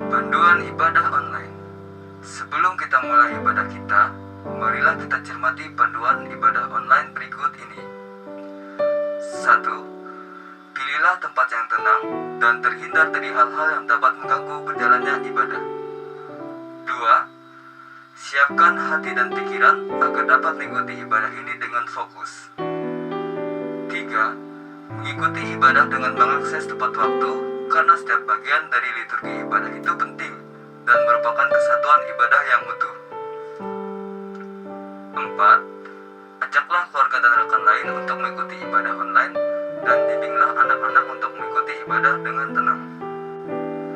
Panduan ibadah online. Sebelum kita mulai ibadah kita, marilah kita cermati panduan ibadah online berikut ini. 1. Pilihlah tempat yang tenang dan terhindar dari hal-hal yang dapat mengganggu berjalannya ibadah. 2. Siapkan hati dan pikiran agar dapat mengikuti ibadah ini dengan fokus. 3. Mengikuti ibadah dengan mengakses tepat waktu, karena setiap bagian dari liturgi ibadah itu penting dan merupakan kesatuan ibadah yang utuh. 4. Ajaklah keluarga dan rekan lain untuk mengikuti ibadah online dan bimbinglah anak-anak untuk mengikuti ibadah dengan tenang.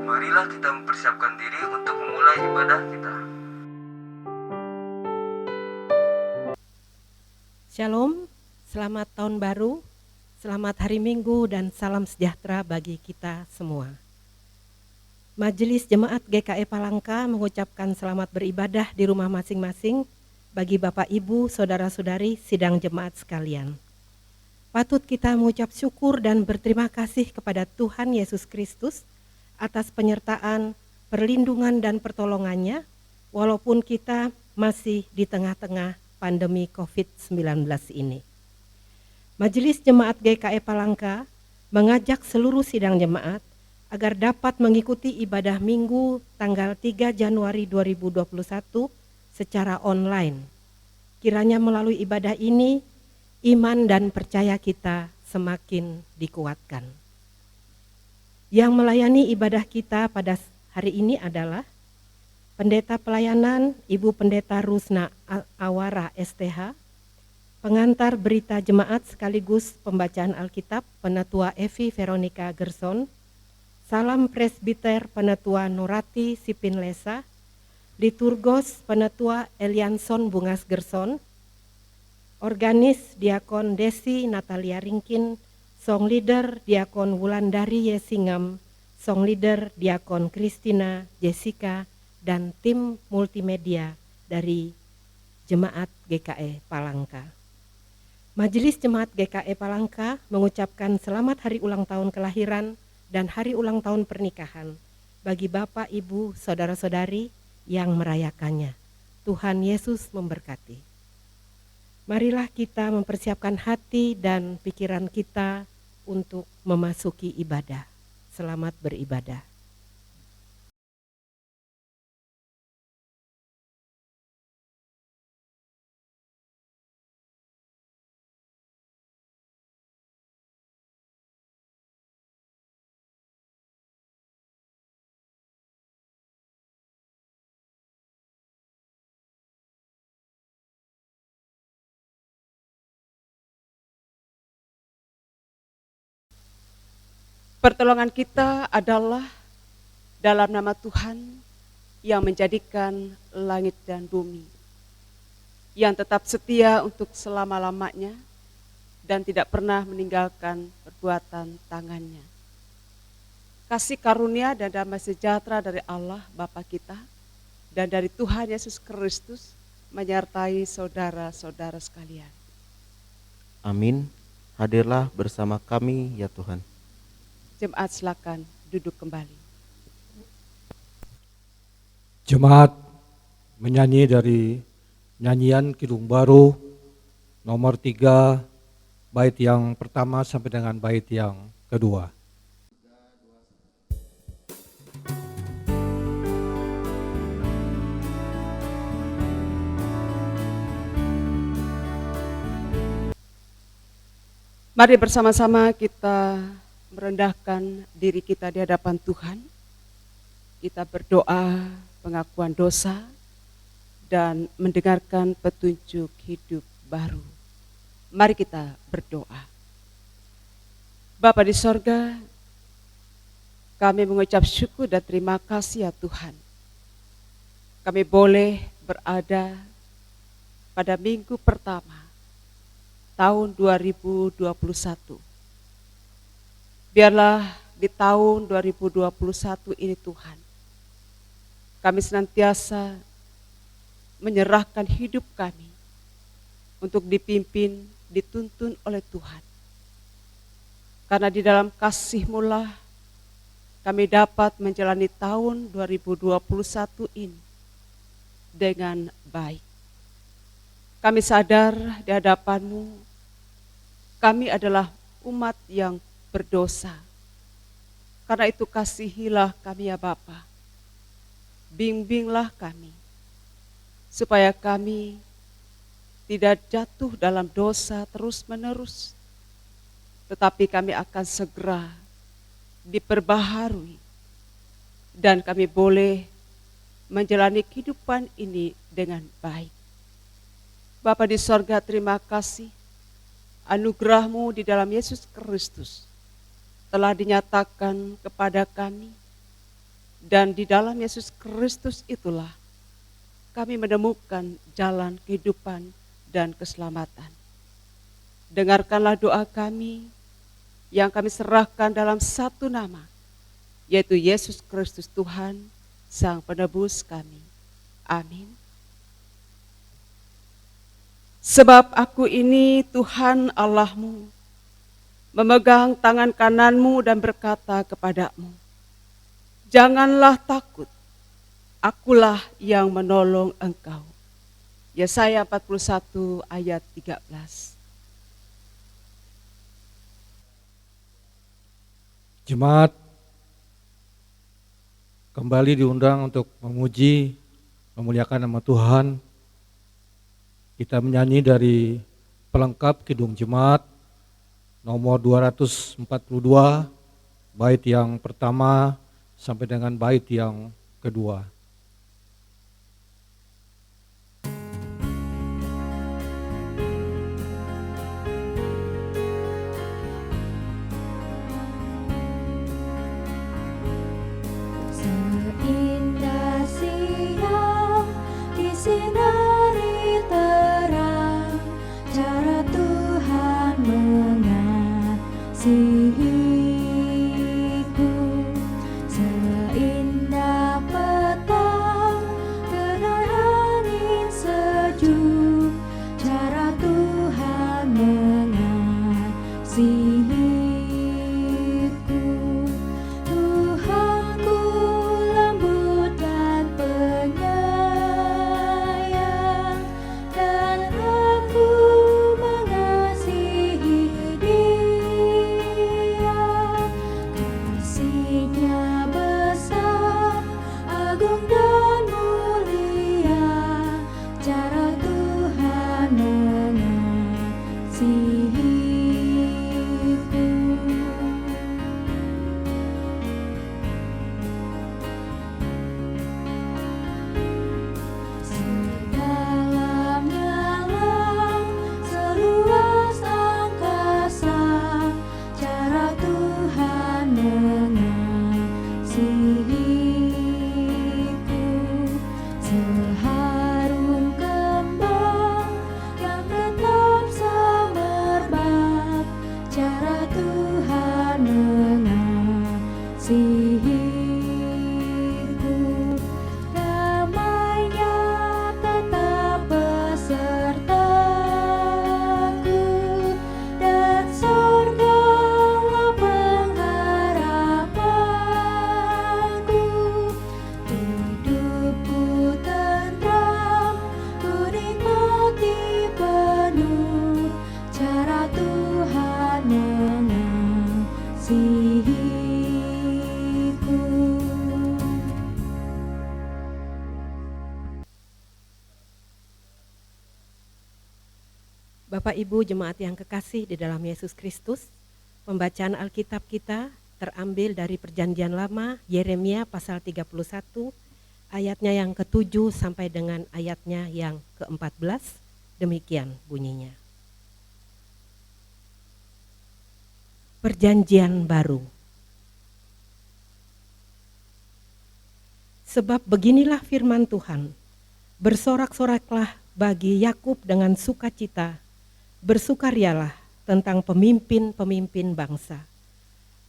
Marilah kita mempersiapkan diri untuk memulai ibadah kita. Shalom, selamat tahun baru, selamat hari Minggu dan salam sejahtera bagi kita semua. Majelis Jemaat GKI Palangka mengucapkan selamat beribadah di rumah masing-masing bagi Bapak Ibu, Saudara-saudari, sidang jemaat sekalian. Patut kita mengucap syukur dan berterima kasih kepada Tuhan Yesus Kristus atas penyertaan, perlindungan dan pertolongannya walaupun kita masih di tengah-tengah pandemi COVID-19 ini. Majelis Jemaat GKI Palangka mengajak seluruh sidang jemaat agar dapat mengikuti ibadah Minggu tanggal 3 Januari 2021 secara online. Kiranya melalui ibadah ini, iman dan percaya kita semakin dikuatkan. Yang melayani ibadah kita pada hari ini adalah Pendeta Pelayanan Ibu Pendeta Rusna Awara STH, pengantar berita jemaat sekaligus pembacaan Alkitab Penatua Evi Veronica Gerson, Salam Presbiter Penatua Nurati Sipinlesa, Liturgos Penatua Elianson Bungas Gerson, Organis Diakon Desi Natalia Ringkin, Song Leader Diakon Wulandari Yesingam, Song Leader Diakon Kristina Jessica, dan tim multimedia dari Jemaat GKI Palangka. Majelis Jemaat GKI Palangka mengucapkan selamat hari ulang tahun kelahiran dan hari ulang tahun pernikahan bagi Bapak, Ibu, Saudara-saudari yang merayakannya. Tuhan Yesus memberkati. Marilah kita mempersiapkan hati dan pikiran kita untuk memasuki ibadah. Selamat beribadah. Pertolongan kita adalah dalam nama Tuhan yang menjadikan langit dan bumi, yang tetap setia untuk selama-lamanya dan tidak pernah meninggalkan perbuatan tangannya. Kasih karunia dan damai sejahtera dari Allah Bapa kita dan dari Tuhan Yesus Kristus menyertai saudara-saudara sekalian. Amin. Hadirlah bersama kami ya Tuhan. Jemaat silakan duduk kembali. Jemaat menyanyi dari nyanyian Kidung Baru nomor 3, bait yang pertama sampai dengan bait yang kedua. Mari bersama-sama kita merendahkan diri kita di hadapan Tuhan. Kita berdoa pengakuan dosa dan mendengarkan petunjuk hidup baru. Mari kita berdoa. Bapa di sorga, kami mengucap syukur dan terima kasih ya Tuhan. Kami boleh berada pada minggu pertama tahun 2021. Biarlah di tahun 2021 ini Tuhan, kami senantiasa menyerahkan hidup kami untuk dipimpin, dituntun oleh Tuhan. Karena di dalam kasih-Mu lah kami dapat menjalani tahun 2021 ini dengan baik. Kami sadar di hadapan-Mu, kami adalah umat yang berdosa. Karena itu kasihilah kami ya Bapa. Bimbinglah kami, supaya kami tidak jatuh dalam dosa terus-menerus, tetapi kami akan segera diperbaharui, dan kami boleh menjalani kehidupan ini dengan baik. Bapa di sorga, terima kasih anugerah-Mu di dalam Yesus Kristus telah dinyatakan kepada kami, dan di dalam Yesus Kristus itulah kami menemukan jalan kehidupan dan keselamatan. Dengarkanlah doa kami yang kami serahkan dalam satu nama, yaitu Yesus Kristus Tuhan, Sang Penebus kami. Amin. Sebab aku ini Tuhan Allahmu, memegang tangan kananmu dan berkata kepadamu, janganlah takut, akulah yang menolong engkau. Yesaya 41 ayat 13. Jemaat kembali diundang untuk memuji, memuliakan nama Tuhan. Kita menyanyi dari pelengkap Kidung Jemaat nomor 242, bait yang pertama sampai dengan bait yang kedua. Seindah siang disinari terang, cara Tuhan mengasihiku. Seindah petang tenar angin sejuk, cara Tuhan mengasihiku. Tuhanku lembut dan penyayang, dan aku mengasihi Dia. Kasih-Nya besar, agung dan mulia, cara Tuhan mengasihiku. Sedalamnya lang, seluas angkasa, cara Tuhan mengasihiku. Seharum kembang yang tetap semerbak, cara Tuhan mengasihiku. Damai-Nya tetap besertaku, dan sorgalah pengharapanku. Hidupku tentram, ku nikmati penuh, cara Tuhan mengasihiku. Bapak Ibu jemaat yang kekasih di dalam Yesus Kristus, pembacaan Alkitab kita terambil dari Perjanjian Lama, Yeremia pasal 31, ayatnya yang ke-7 sampai dengan ayatnya yang ke-14, demikian bunyinya. Perjanjian baru. Sebab beginilah firman Tuhan, bersorak-soraklah bagi Yakub dengan sukacita, bersukarialah tentang pemimpin-pemimpin bangsa.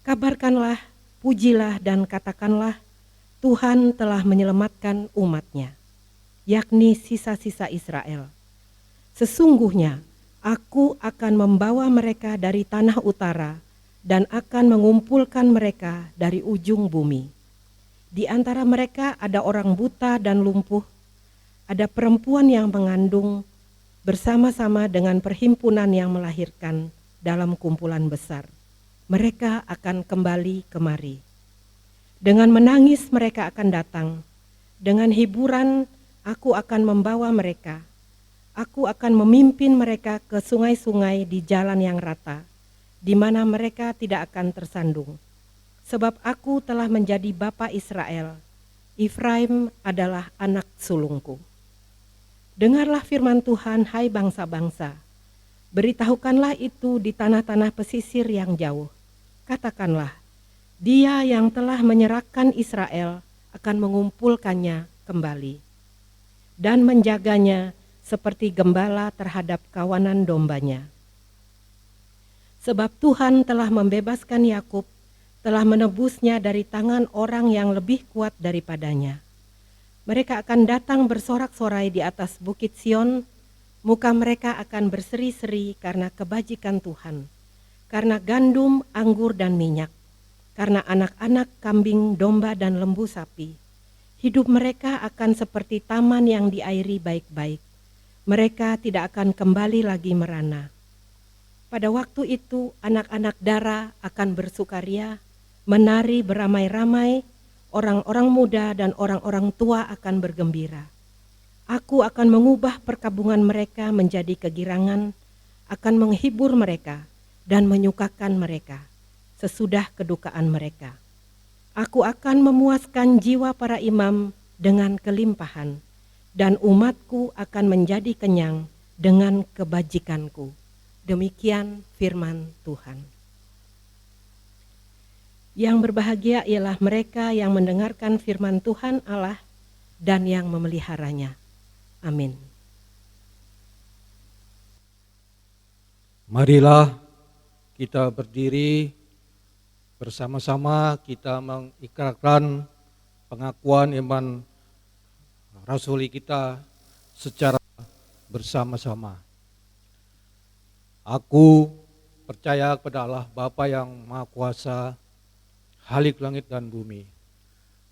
Kabarkanlah, pujilah dan katakanlah, Tuhan telah menyelamatkan umat-Nya, yakni sisa-sisa Israel. Sesungguhnya aku akan membawa mereka dari tanah utara, dan akan mengumpulkan mereka dari ujung bumi. Di antara mereka ada orang buta dan lumpuh, ada perempuan yang mengandung bersama-sama dengan perhimpunan yang melahirkan dalam kumpulan besar. Mereka akan kembali kemari. Dengan menangis mereka akan datang. Dengan hiburan aku akan membawa mereka. Aku akan memimpin mereka ke sungai-sungai di jalan yang rata, di mana mereka tidak akan tersandung. Sebab aku telah menjadi bapa Israel. Efraim adalah anak sulungku. Dengarlah firman Tuhan, hai bangsa-bangsa. Beritahukanlah itu di tanah-tanah pesisir yang jauh. Katakanlah, Dia yang telah menyerahkan Israel akan mengumpulkannya kembali dan menjaganya seperti gembala terhadap kawanan dombanya. Sebab Tuhan telah membebaskan Yakub, telah menebusnya dari tangan orang yang lebih kuat daripadanya. Mereka akan datang bersorak-sorai di atas bukit Sion, muka mereka akan berseri-seri karena kebajikan Tuhan, karena gandum, anggur, dan minyak, karena anak-anak kambing, domba, dan lembu sapi. Hidup mereka akan seperti taman yang diairi baik-baik. Mereka tidak akan kembali lagi merana. Pada waktu itu anak-anak dara akan bersukaria, menari beramai-ramai, orang-orang muda dan orang-orang tua akan bergembira. Aku akan mengubah perkabungan mereka menjadi kegirangan, akan menghibur mereka dan menyukakan mereka sesudah kedukaan mereka. Aku akan memuaskan jiwa para imam dengan kelimpahan, dan umatku akan menjadi kenyang dengan kebajikanku. Demikian firman Tuhan. Yang berbahagia ialah mereka yang mendengarkan firman Tuhan Allah dan yang memeliharanya. Amin. Marilah kita berdiri bersama-sama, kita mengikrarkan pengakuan iman rasuli kita secara bersama-sama. Aku percaya kepada Allah Bapa yang Maha Kuasa, Khalik langit dan bumi,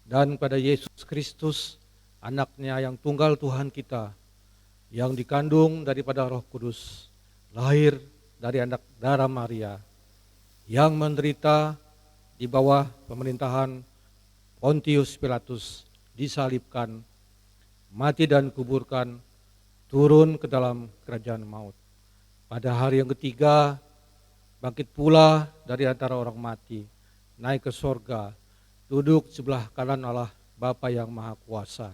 dan pada Yesus Kristus, anaknya yang tunggal Tuhan kita, yang dikandung daripada Roh Kudus, lahir dari anak darah Maria, yang menderita di bawah pemerintahan Pontius Pilatus, disalibkan, mati dan kuburkan, turun ke dalam kerajaan maut. Pada hari yang ketiga, bangkit pula dari antara orang mati, naik ke sorga, duduk sebelah kanan Allah Bapa yang Maha Kuasa,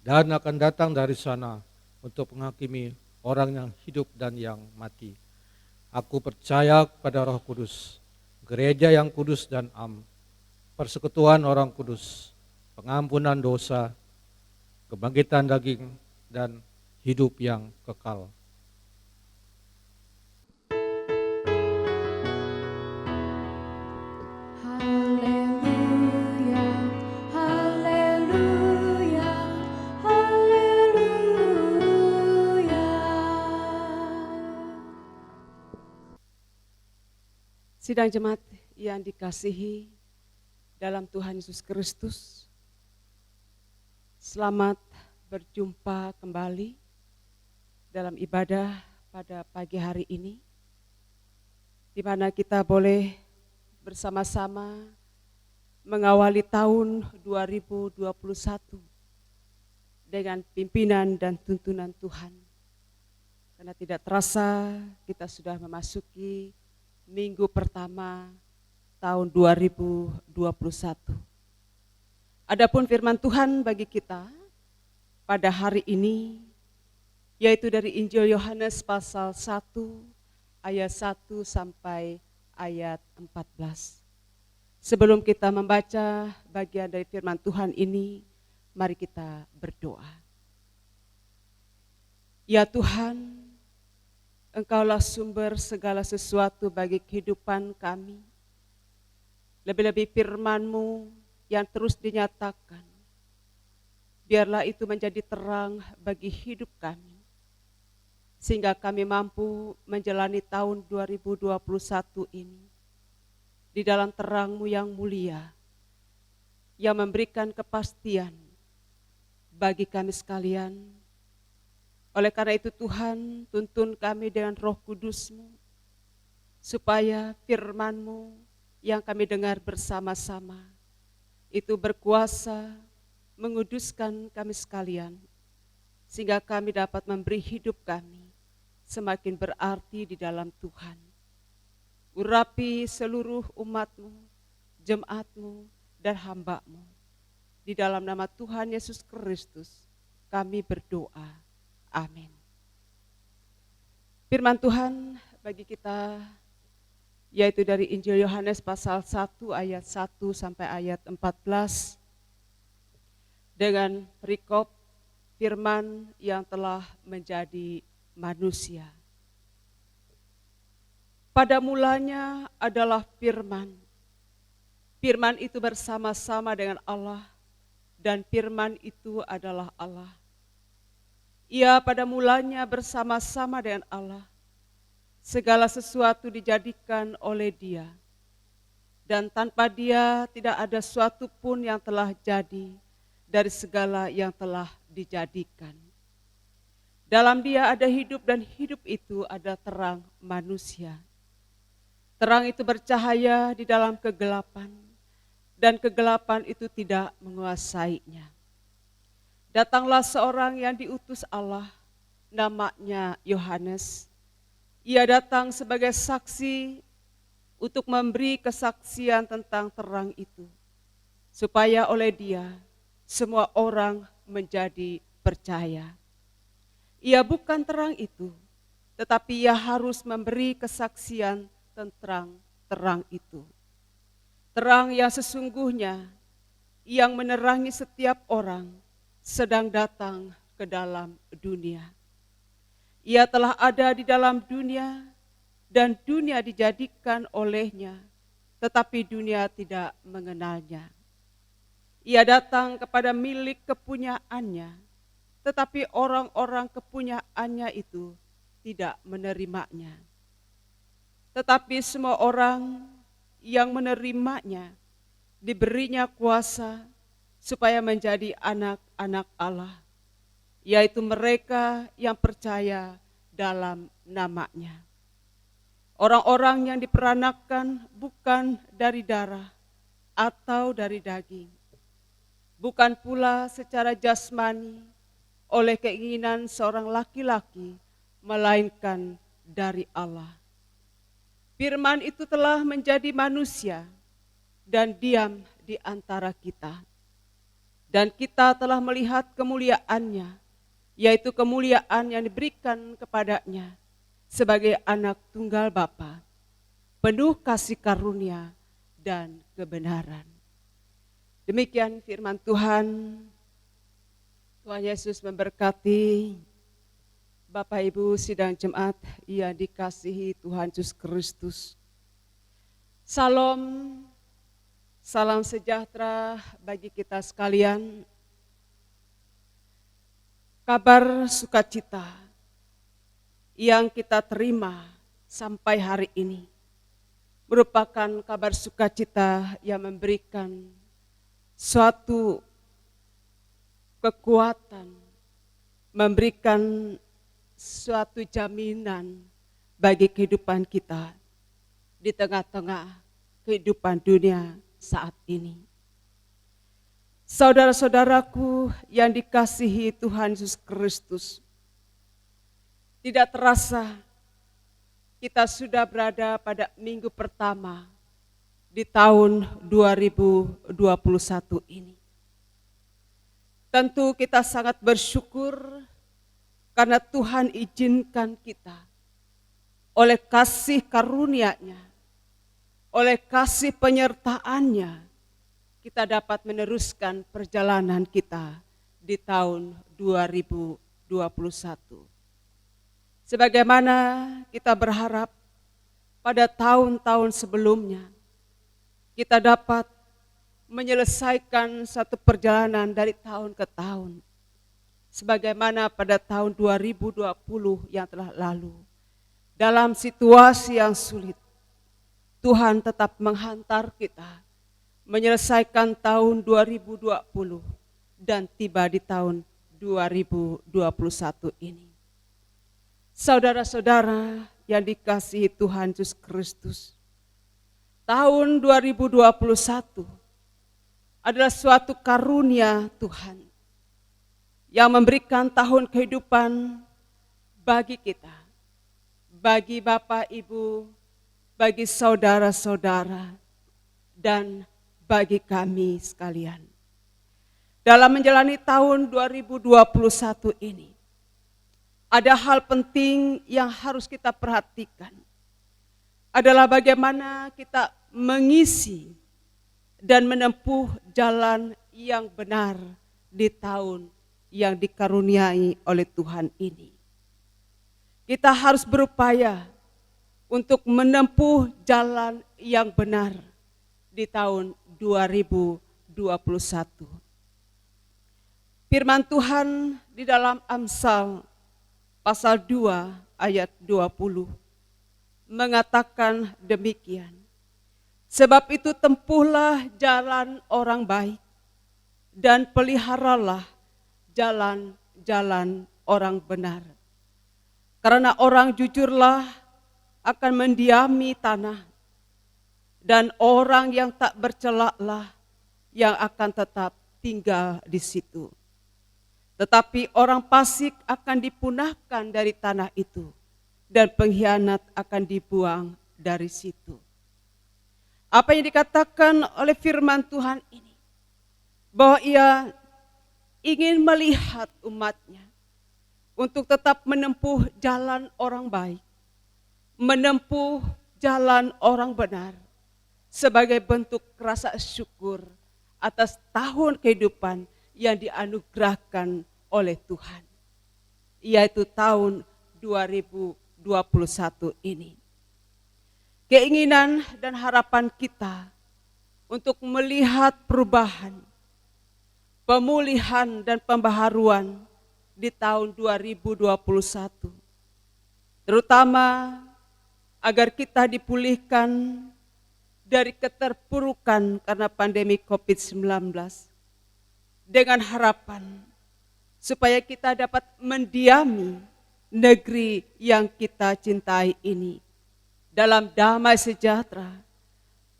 dan akan datang dari sana untuk menghakimi orang yang hidup dan yang mati. Aku percaya kepada Roh Kudus, gereja yang kudus dan am, persekutuan orang kudus, pengampunan dosa, kebangkitan daging, dan hidup yang kekal. Haleluya, haleluya, haleluya. Sidang jemaat yang dikasihi dalam Tuhan Yesus Kristus, selamat berjumpa kembali dalam ibadah pada pagi hari ini, di mana kita boleh bersama-sama mengawali tahun 2021 dengan pimpinan dan tuntunan Tuhan. Karena tidak terasa kita sudah memasuki minggu pertama tahun 2021. Adapun firman Tuhan bagi kita pada hari ini yaitu dari Injil Yohanes pasal 1 ayat 1 sampai ayat 14. Sebelum kita membaca bagian dari firman Tuhan ini, mari kita berdoa. Ya Tuhan, Engkaulah sumber segala sesuatu bagi kehidupan kami. Lebih-lebih firman-Mu yang terus dinyatakan, biarlah itu menjadi terang bagi hidup kami, sehingga kami mampu menjalani tahun 2021 ini di dalam terang-Mu yang mulia, yang memberikan kepastian bagi kami sekalian. Oleh karena itu Tuhan, tuntun kami dengan Roh Kudus-Mu, supaya firman-Mu yang kami dengar bersama-sama itu berkuasa menguduskan kami sekalian, sehingga kami dapat memberi hidup kami semakin berarti di dalam Tuhan. Urapi seluruh umat-Mu, jemaat-Mu, dan hamba-Mu. Di dalam nama Tuhan Yesus Kristus kami berdoa. Amin. Firman Tuhan bagi kita yaitu dari Injil Yohanes pasal 1 ayat 1 sampai ayat 14 dengan perikop firman yang telah menjadi manusia. Pada mulanya adalah firman. Firman itu bersama-sama dengan Allah dan firman itu adalah Allah. Ia pada mulanya bersama-sama dengan Allah. Segala sesuatu dijadikan oleh Dia. Dan tanpa Dia tidak ada suatu pun yang telah jadi dari segala yang telah dijadikan. Dalam Dia ada hidup dan hidup itu ada terang manusia. Terang itu bercahaya di dalam kegelapan dan kegelapan itu tidak menguasainya. Datanglah seorang yang diutus Allah, namanya Yohanes. Ia datang sebagai saksi untuk memberi kesaksian tentang terang itu, supaya oleh Dia semua orang menjadi percaya. Ia bukan terang itu, tetapi ia harus memberi kesaksian tentang terang itu. Terang yang sesungguhnya yang menerangi setiap orang sedang datang ke dalam dunia. Ia telah ada di dalam dunia dan dunia dijadikan olehnya, tetapi dunia tidak mengenalnya. Ia datang kepada milik kepunyaannya, tetapi orang-orang kepunyaannya itu tidak menerimanya. Tetapi semua orang yang menerimanya diberinya kuasa supaya menjadi anak-anak Allah, yaitu mereka yang percaya dalam nama-Nya. Orang-orang yang diperanakan bukan dari darah atau dari daging, bukan pula secara jasmani oleh keinginan seorang laki-laki, melainkan dari Allah. Firman itu telah menjadi manusia dan diam di antara kita. Dan kita telah melihat kemuliaannya, yaitu kemuliaan yang diberikan kepadanya sebagai anak tunggal Bapa, penuh kasih karunia dan kebenaran. Demikian firman Tuhan. Tuhan Yesus memberkati Bapak Ibu sidang jemaat yang dikasihi Tuhan Yesus Kristus. Salam, salam sejahtera bagi kita sekalian. Kabar sukacita yang kita terima sampai hari ini merupakan kabar sukacita yang memberikan suatu kekuatan, memberikan suatu jaminan bagi kehidupan kita di tengah-tengah kehidupan dunia saat ini. Saudara-saudaraku yang dikasihi Tuhan Yesus Kristus, tidak terasa kita sudah berada pada minggu pertama di tahun 2021 ini. Tentu kita sangat bersyukur karena Tuhan izinkan kita oleh kasih karunia-Nya, oleh kasih penyertaan-Nya, kita dapat meneruskan perjalanan kita di tahun 2021. Sebagaimana kita berharap pada tahun-tahun sebelumnya, kita dapat menyelesaikan satu perjalanan dari tahun ke tahun. Sebagaimana pada tahun 2020 yang telah lalu, dalam situasi yang sulit, Tuhan tetap menghantar kita menyelesaikan tahun 2020 dan tiba di tahun 2021 ini. Saudara-saudara yang dikasihi Tuhan Yesus Kristus, tahun 2021 adalah suatu karunia Tuhan yang memberikan tahun kehidupan bagi kita, bagi Bapak Ibu, bagi saudara-saudara, dan bagi kami sekalian. Dalam menjalani tahun 2021 ini, ada hal penting yang harus kita perhatikan. Adalah bagaimana kita mengisi dan menempuh jalan yang benar di tahun yang dikaruniai oleh Tuhan ini. Kita harus berupaya untuk menempuh jalan yang benar di tahun 2021. Firman Tuhan di dalam Amsal pasal 2 ayat 20 mengatakan demikian. Sebab itu tempuhlah jalan orang baik dan peliharalah jalan-jalan orang benar. Karena orang jujurlah akan mendiami tanah, dan orang yang tak bercelaklah yang akan tetap tinggal di situ. Tetapi orang fasik akan dipunahkan dari tanah itu, dan pengkhianat akan dibuang dari situ. Apa yang dikatakan oleh firman Tuhan ini, bahwa ia ingin melihat umatnya untuk tetap menempuh jalan orang baik, menempuh jalan orang benar, sebagai bentuk rasa syukur atas tahun kehidupan yang dianugerahkan oleh Tuhan, yaitu tahun 2021 ini. Keinginan dan harapan kita untuk melihat perubahan, pemulihan dan pembaharuan di tahun 2021, terutama agar kita dipulihkan dari keterpurukan karena pandemi COVID-19, dengan harapan supaya kita dapat mendiami negeri yang kita cintai ini dalam damai sejahtera,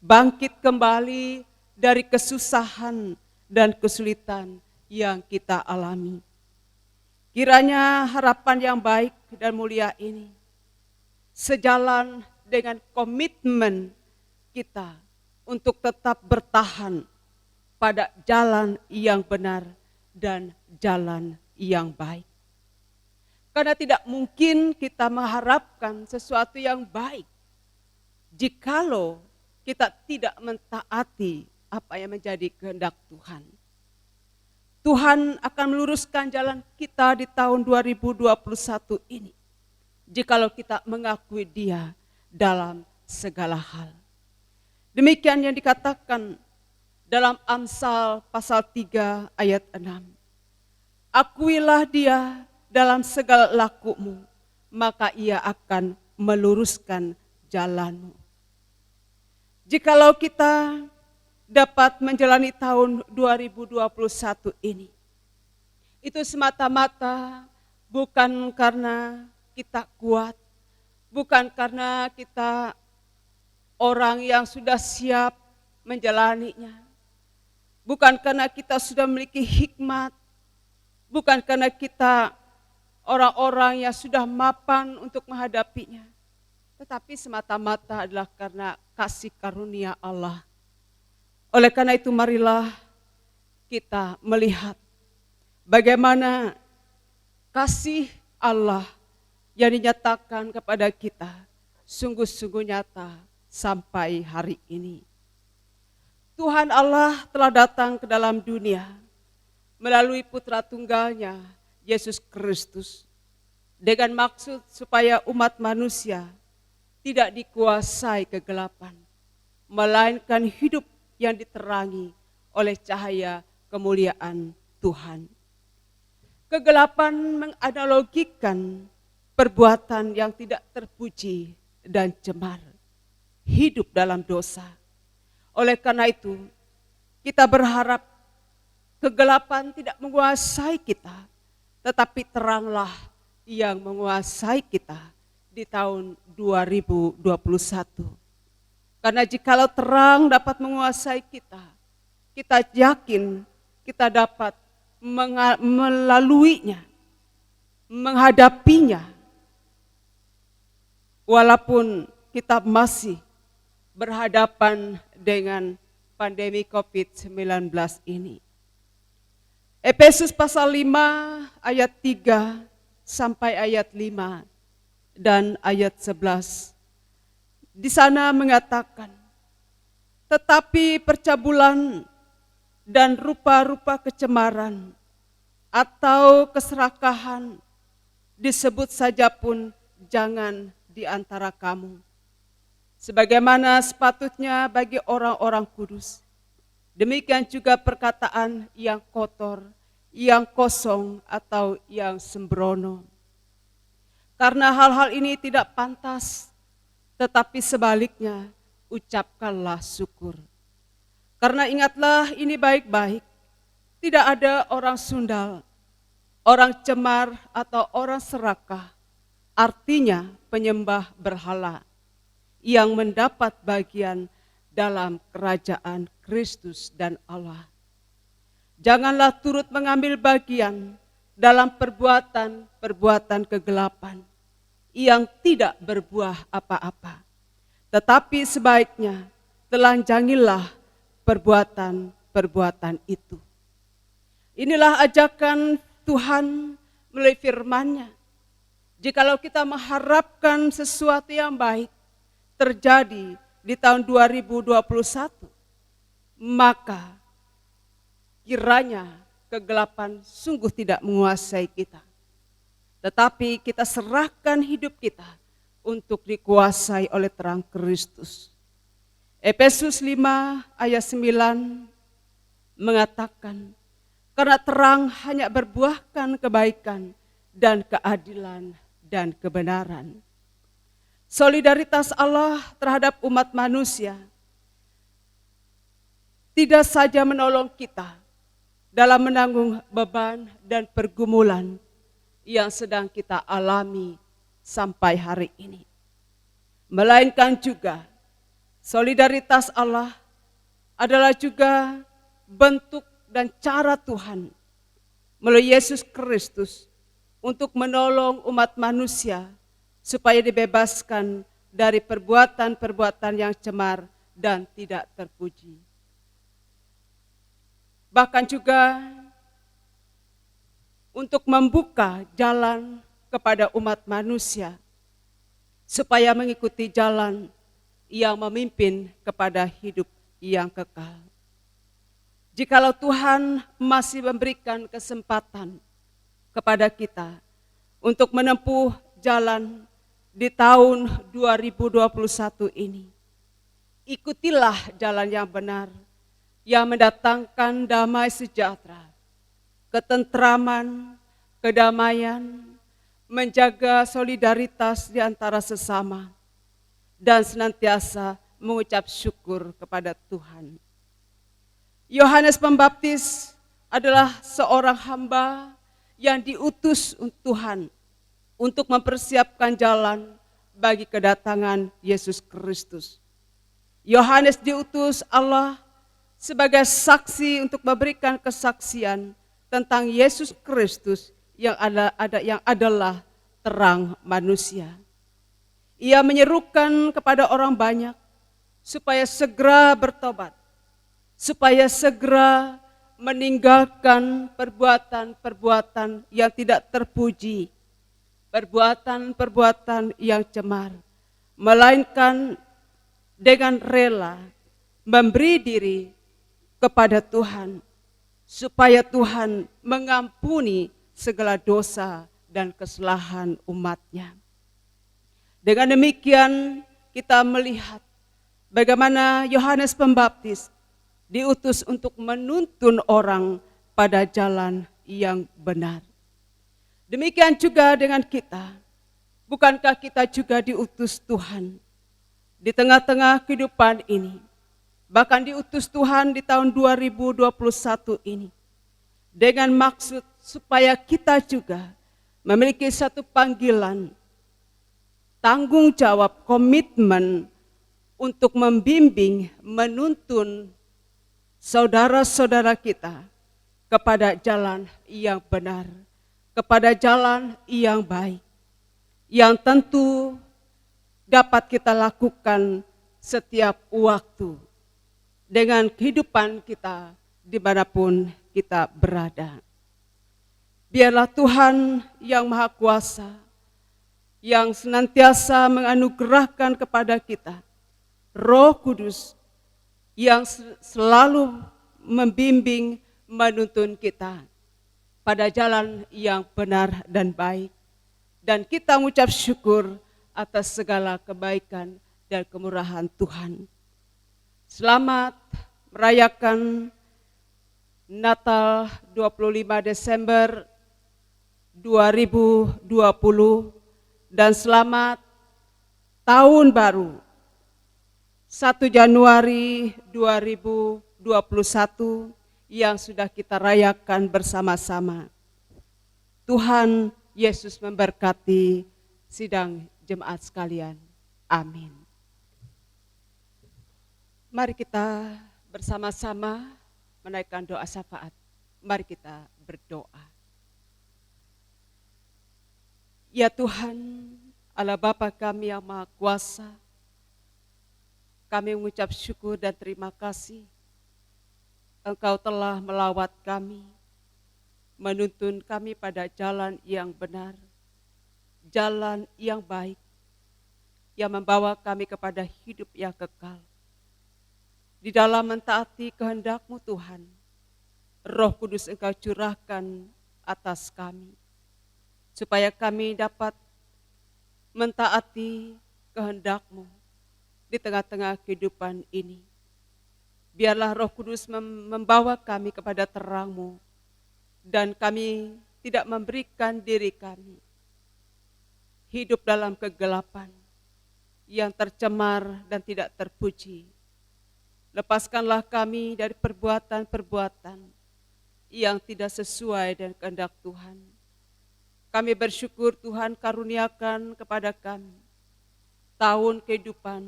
bangkit kembali dari kesusahan dan kesulitan yang kita alami. Kiranya harapan yang baik dan mulia ini sejalan dengan komitmen kita untuk tetap bertahan pada jalan yang benar dan jalan yang baik. Karena tidak mungkin kita mengharapkan sesuatu yang baik jikalau kita tidak mentaati apa yang menjadi kehendak Tuhan. Tuhan akan meluruskan jalan kita di tahun 2021 ini jikalau kita mengakui Dia dalam segala hal. Demikian yang dikatakan dalam Amsal pasal 3 ayat 6. Akuilah Dia dalam segala lakumu, maka Ia akan meluruskan jalanmu. Jikalau kita dapat menjalani tahun 2021 ini, itu semata-mata bukan karena kita kuat, bukan karena kita orang yang sudah siap menjalaninya, bukan karena kita sudah memiliki hikmat, bukan karena kita orang-orang yang sudah mapan untuk menghadapinya, tetapi semata-mata adalah karena kasih karunia Allah. Oleh karena itu marilah kita melihat bagaimana kasih Allah yang dinyatakan kepada kita sungguh-sungguh nyata sampai hari ini. Tuhan Allah telah datang ke dalam dunia melalui putra tunggalnya Yesus Kristus dengan maksud supaya umat manusia tidak dikuasai kegelapan, melainkan hidup yang diterangi oleh cahaya kemuliaan Tuhan. Kegelapan menganalogikan perbuatan yang tidak terpuji dan cemar. hidup dalam dosa. Oleh karena itu, kita berharap kegelapan tidak menguasai kita, tetapi teranglah yang menguasai kita di tahun 2021. Karena jikalau terang dapat menguasai kita, kita yakin kita dapat melaluinya, menghadapinya, walaupun kita masih berhadapan dengan pandemi COVID-19 ini. Efesus pasal 5 ayat 3 sampai ayat 5 dan ayat 11. Di sana mengatakan, tetapi percabulan dan rupa-rupa kecemaran atau keserakahan disebut saja pun jangan di antara kamu. Sebagaimana sepatutnya bagi orang-orang kudus, demikian juga perkataan yang kotor, yang kosong atau yang sembrono. Karena hal-hal ini tidak pantas, tetapi sebaliknya ucapkanlah syukur. Karena ingatlah ini baik-baik, tidak ada orang sundal, orang cemar atau orang serakah, artinya penyembah berhala, yang mendapat bagian dalam kerajaan Kristus dan Allah. Janganlah turut mengambil bagian dalam perbuatan-perbuatan kegelapan yang tidak berbuah apa-apa. Tetapi sebaiknya telanjangilah perbuatan-perbuatan itu. Inilah ajakan Tuhan melalui firman-Nya. Jikalau kita mengharapkan sesuatu yang baik terjadi di tahun 2021, maka kiranya kegelapan sungguh tidak menguasai kita. Tetapi kita serahkan hidup kita untuk dikuasai oleh terang Kristus. Efesus 5 ayat 9 mengatakan, karena terang hanya berbuahkan kebaikan dan keadilan dan kebenaran. Solidaritas Allah terhadap umat manusia tidak saja menolong kita dalam menanggung beban dan pergumulan yang sedang kita alami sampai hari ini, melainkan juga solidaritas Allah adalah juga bentuk dan cara Tuhan melalui Yesus Kristus untuk menolong umat manusia supaya dibebaskan dari perbuatan-perbuatan yang cemar dan tidak terpuji. Bahkan juga untuk membuka jalan kepada umat manusia supaya mengikuti jalan yang memimpin kepada hidup yang kekal. Jikalau Tuhan masih memberikan kesempatan kepada kita untuk menempuh jalan di tahun 2021 ini, ikutilah jalan yang benar, yang mendatangkan damai sejahtera, ketentraman, kedamaian, menjaga solidaritas di antara sesama, dan senantiasa mengucap syukur kepada Tuhan. Yohanes Pembaptis adalah seorang hamba yang diutus Tuhan untuk mempersiapkan jalan bagi kedatangan Yesus Kristus. Yohanes diutus Allah sebagai saksi untuk memberikan kesaksian tentang Yesus Kristus yang adalah terang manusia. Ia menyerukan kepada orang banyak supaya segera bertobat, supaya segera meninggalkan perbuatan-perbuatan yang tidak terpuji, perbuatan-perbuatan yang cemar, melainkan dengan rela memberi diri kepada Tuhan, supaya Tuhan mengampuni segala dosa dan kesalahan umat-Nya. Dengan demikian kita melihat bagaimana Yohanes Pembaptis diutus untuk menuntun orang pada jalan yang benar. Demikian juga dengan kita. Bukankah kita juga diutus Tuhan di tengah-tengah kehidupan ini, bahkan diutus Tuhan di tahun 2021 ini, dengan maksud supaya kita juga memiliki satu panggilan, tanggung jawab, komitmen untuk membimbing, menuntun saudara-saudara kita kepada jalan yang benar, kepada jalan yang baik, yang tentu dapat kita lakukan setiap waktu dengan kehidupan kita dimanapun kita berada. Biarlah Tuhan yang Maha Kuasa, yang senantiasa menganugerahkan kepada kita Roh Kudus, yang selalu membimbing, menuntun kita pada jalan yang benar dan baik. Dan kita mengucap syukur atas segala kebaikan dan kemurahan Tuhan. Selamat merayakan Natal 25 Desember 2020 dan selamat Tahun Baru 1 Januari 2021 yang sudah kita rayakan bersama-sama. Tuhan Yesus memberkati sidang jemaat sekalian. Amin. Mari kita bersama-sama menaikkan doa syafaat. Mari kita berdoa. Ya Tuhan, Allah Bapa kami yang Maha Kuasa, kami mengucap syukur dan terima kasih. Engkau telah melawat kami, menuntun kami pada jalan yang benar, jalan yang baik, yang membawa kami kepada hidup yang kekal. Di dalam mentaati kehendak-Mu Tuhan, Roh Kudus Engkau curahkan atas kami, supaya kami dapat mentaati kehendak-Mu di tengah-tengah kehidupan ini. Biarlah Roh Kudus membawa kami kepada terang-Mu, dan kami tidak memberikan diri kami hidup dalam kegelapan yang tercemar dan tidak terpuji. Lepaskanlah kami dari perbuatan-perbuatan yang tidak sesuai dengan kehendak Tuhan. Kami bersyukur Tuhan karuniakan kepada kami tahun kehidupan,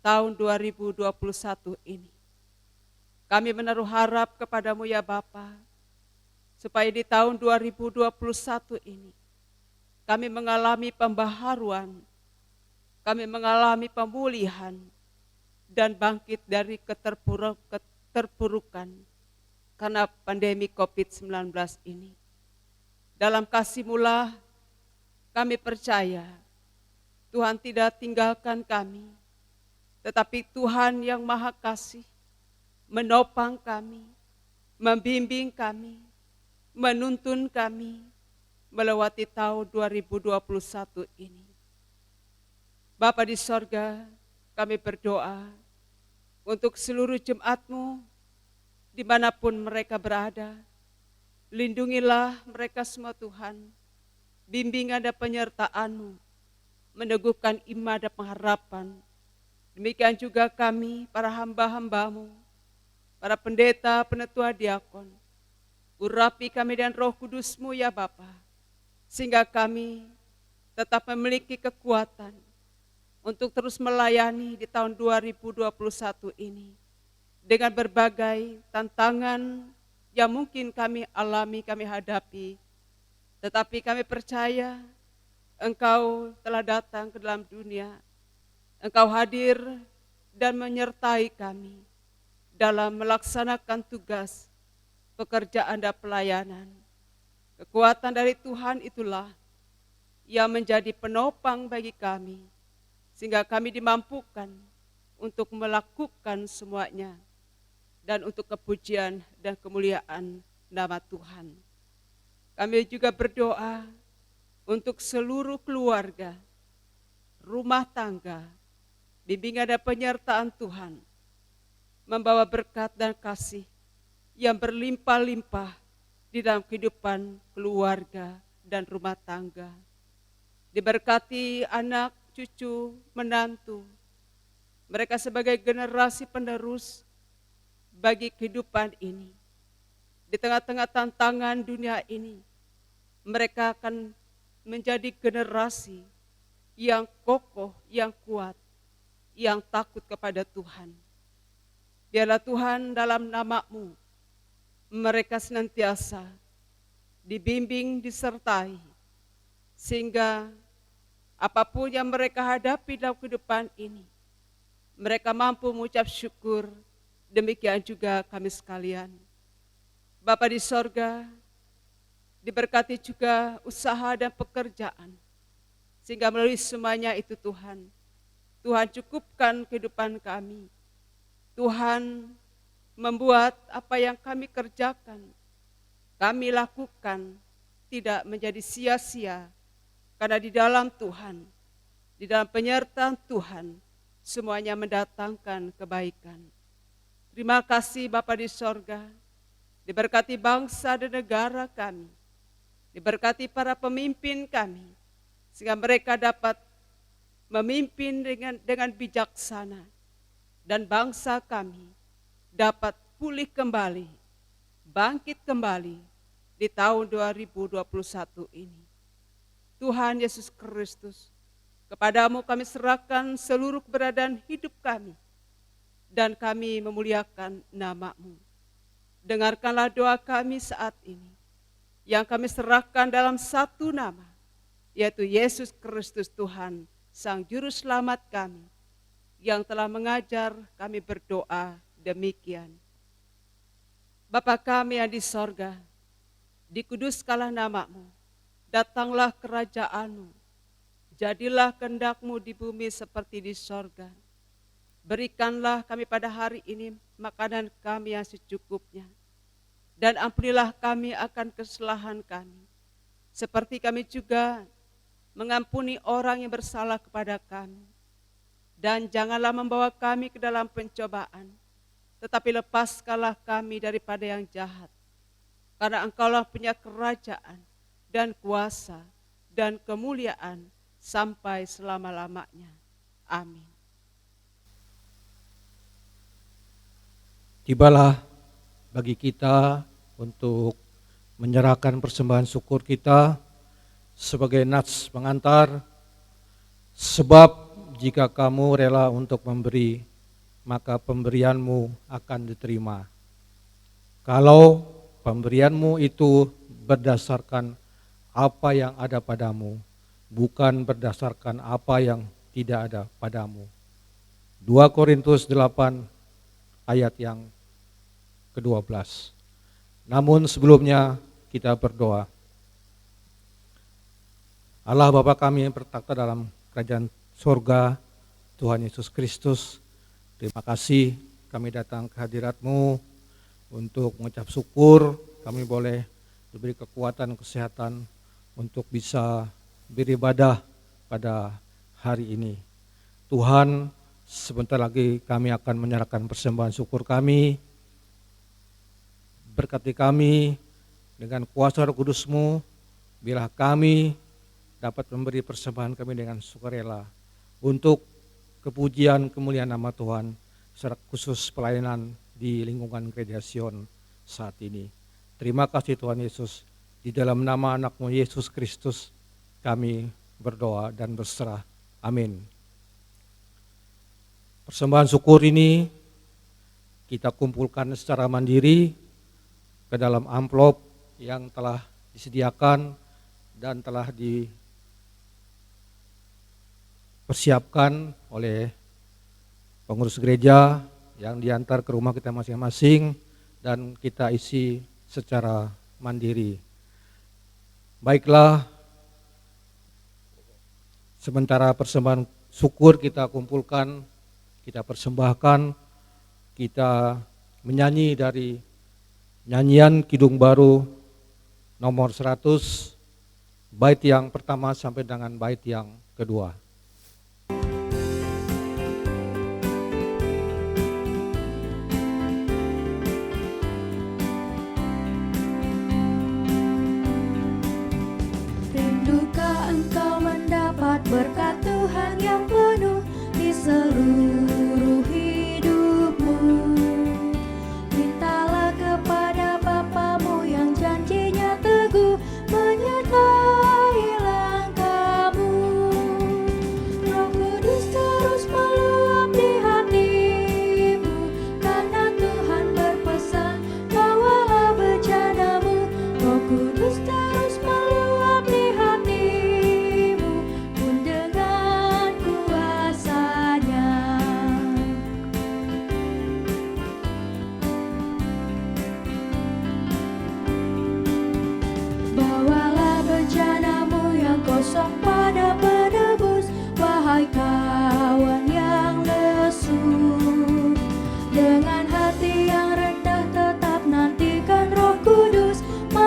tahun 2021 ini. Kami menaruh harap kepada-Mu ya Bapa, supaya di tahun 2021 ini kami mengalami pembaharuan, kami mengalami pemulihan, dan bangkit dari keterpurukan karena pandemi COVID-19 ini. Dalam kasih-Mu lah kami percaya Tuhan tidak tinggalkan kami, tetapi Tuhan yang Maha Kasih menopang kami, membimbing kami, menuntun kami melewati tahun 2021 ini. Bapa di sorga, kami berdoa untuk seluruh jemaat-Mu dimanapun mereka berada. Lindungilah mereka semua Tuhan, bimbingan dan penyertaan-Mu, meneguhkan iman dan pengharapan. Demikian juga kami, para hamba-hamba-Mu, para pendeta, penetua, diakon. Urapi kami dengan Roh Kudus-Mu ya Bapa, sehingga kami tetap memiliki kekuatan untuk terus melayani di tahun 2021 ini dengan berbagai tantangan yang mungkin kami alami, kami hadapi. Tetapi kami percaya Engkau telah datang ke dalam dunia, Engkau hadir dan menyertai kami dalam melaksanakan tugas, pekerjaan dan pelayanan. Kekuatan dari Tuhan itulah yang menjadi penopang bagi kami, sehingga kami dimampukan untuk melakukan semuanya dan untuk kepujian dan kemuliaan nama Tuhan. Kami juga berdoa untuk seluruh keluarga, rumah tangga, bimbingan dan penyertaan Tuhan, membawa berkat dan kasih yang berlimpah-limpah di dalam kehidupan keluarga dan rumah tangga. Diberkati anak, cucu, menantu, Mereka sebagai generasi penerus bagi kehidupan ini. Di tengah-tengah tantangan dunia ini, mereka akan menjadi generasi yang kokoh, yang kuat, yang takut kepada Tuhan. Biarlah Tuhan dalam nama-Mu, mereka senantiasa dibimbing, disertai, sehingga apapun yang mereka hadapi dalam kehidupan ini, mereka mampu mengucap syukur. Demikian juga kami sekalian. Bapa di sorga, diberkati juga usaha dan pekerjaan, sehingga melalui semuanya itu Tuhan cukupkan kehidupan kami. Tuhan membuat apa yang kami kerjakan, kami lakukan tidak menjadi sia-sia, karena di dalam Tuhan, di dalam penyertaan Tuhan, semuanya mendatangkan kebaikan. Terima kasih Bapa di sorga, diberkati bangsa dan negara kami, diberkati para pemimpin kami, sehingga mereka dapat memimpin dengan bijaksana, dan bangsa kami dapat pulih kembali, bangkit kembali di tahun 2021 ini. Tuhan Yesus Kristus, kepadamu kami serahkan seluruh keberadaan hidup kami, dan kami memuliakan nama-Mu. Dengarkanlah doa kami saat ini, yang kami serahkan dalam satu nama, yaitu Yesus Kristus Tuhan, Sang Juru Selamat kami, yang telah mengajar kami berdoa demikian. Bapa kami yang di sorga, dikuduskanlah nama-Mu, datanglah kerajaan-Mu, jadilah kehendak-Mu di bumi seperti di sorga. Berikanlah kami pada hari ini makanan kami yang secukupnya, dan ampunilah kami akan kesalahan kami, seperti kami juga mengampuni orang yang bersalah kepada kami. Dan janganlah membawa kami ke dalam pencobaan, tetapi lepaskanlah kami daripada yang jahat. Karena Engkaulah punya kerajaan dan kuasa dan kemuliaan sampai selama-lamanya. Amin. Tibalah bagi kita untuk menyerahkan persembahan syukur kita sebagai nats pengantar, sebab jika kamu rela untuk memberi, maka pemberianmu akan diterima. Kalau pemberianmu itu berdasarkan apa yang ada padamu, bukan berdasarkan apa yang tidak ada padamu. 2 Korintus 8 ayat yang ke-12. Namun sebelumnya kita berdoa. Allah Bapa kami yang bertakhta dalam kerajaan surga, Tuhan Yesus Kristus, terima kasih kami datang ke hadirat-Mu untuk mengucap syukur. Kami boleh diberi kekuatan, kesehatan untuk bisa beribadah pada hari ini. Tuhan, sebentar lagi kami akan menyerahkan persembahan syukur kami. Berkati kami dengan kuasa Roh Kudus-Mu, biarlah kami dapat memberi persembahan kami dengan sukarela untuk kepujian kemuliaan nama Tuhan, secara khusus pelayanan di lingkungan Gereja Sion saat ini. Terima kasih Tuhan Yesus, di dalam nama anak-Mu Yesus Kristus kami berdoa dan berserah. Amin. Persembahan syukur ini kita kumpulkan secara mandiri ke dalam amplop yang telah disediakan dan telah dipersiapkan oleh pengurus gereja yang diantar ke rumah kita masing-masing dan kita isi secara mandiri. Baiklah, sementara persembahan syukur kita kumpulkan, kita persembahkan, kita menyanyi dari nyanyian Kidung Baru nomor 100, bait yang pertama sampai dengan bait yang kedua. Rindukah engkau mendapat berkat Tuhan yang penuh di seluruh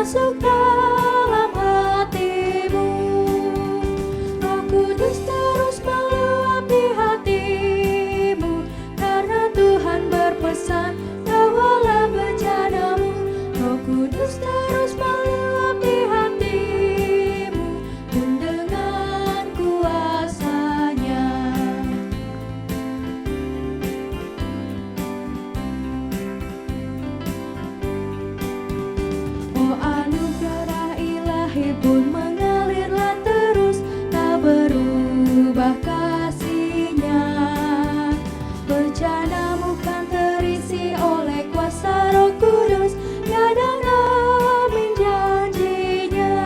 masuk dalam hatimu. Roh Kudus terus meluapi hatimu, karena Tuhan berpesan, bawalah bejanamu. Roh Kudus terus meluapi hatimu, dan dengan kuasa-Nya. Oh, anugerah ilahi pun mengalirlah terus, tak berubah kasih-Nya. Bejanamu kan terisi oleh kuasa Roh Kudus, ya dan amin janji-Nya.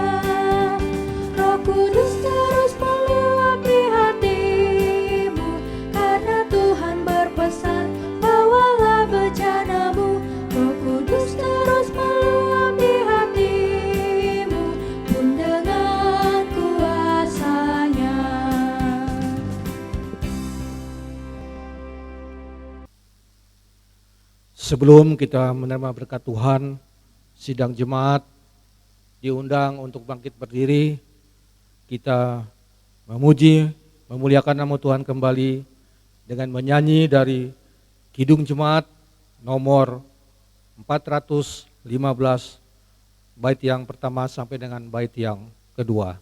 Roh Kudus terus meluapi hatimu, karena Tuhan berpesan, bawalah bejanamu. Roh Kudus terus meluapi hatimu, pun dengan kuasa-Nya. Sebelum kita menerima berkat Tuhan, sidang jemaat diundang untuk bangkit berdiri. Kita memuji, memuliakan nama Tuhan kembali dengan menyanyi dari Kidung Jemaat nomor 415, bait yang pertama sampai dengan bait yang kedua.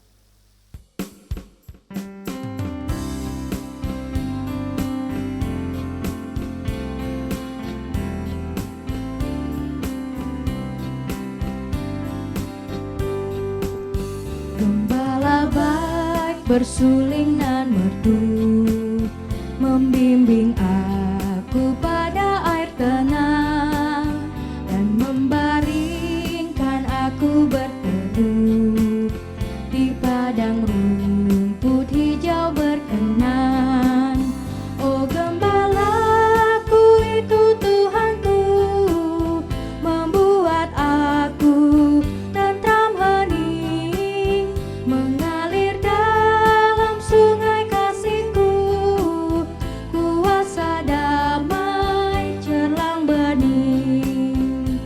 Gembala baik bersuling nan merdu, membimbing aku pada air tenang, dan membaringkan aku berteduh di padang rumput hijau berkenan. Oh, gembalaku itu Tuhanku, membuat aku tentram hening, mengalir dalam sungai kasih-Ku, kuasa damai cerlang bening.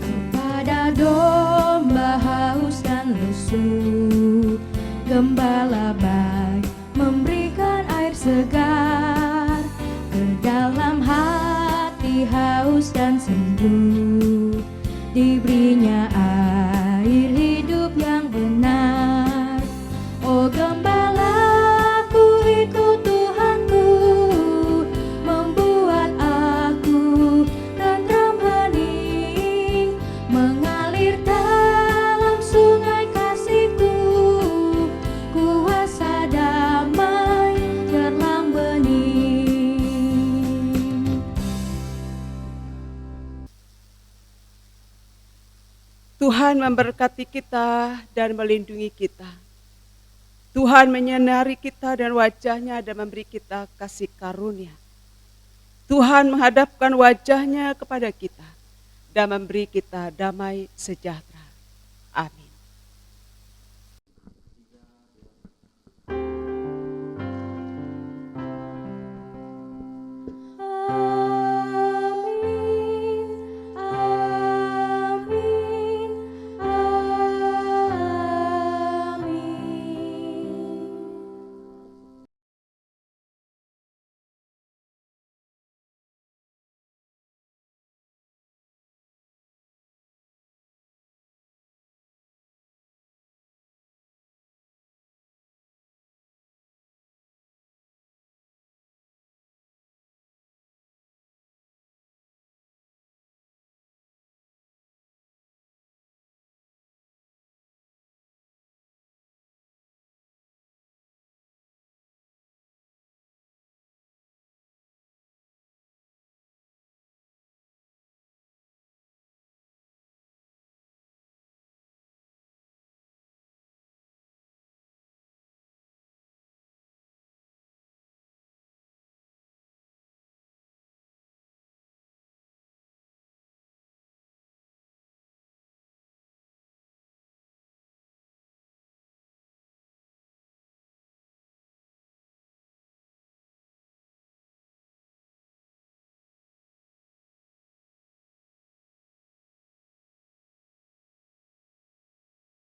Kepada domba haus dan lesu, gembala baik memberikan air segar. Ke dalam hati haus dan sendu, diberinya air hidup yang benar. Oh, gembalaku itu Tuhanku, membuat aku tentram hening, mengalir dalam sungai kasih-Ku, kuasa damai cerlang bening. Tuhan memberkati kita dan melindungi kita. Tuhan menyinari kita dan wajah-Nya dan memberi kita kasih karunia. Tuhan menghadapkan wajah-Nya kepada kita dan memberi kita damai sejahtera. Amin.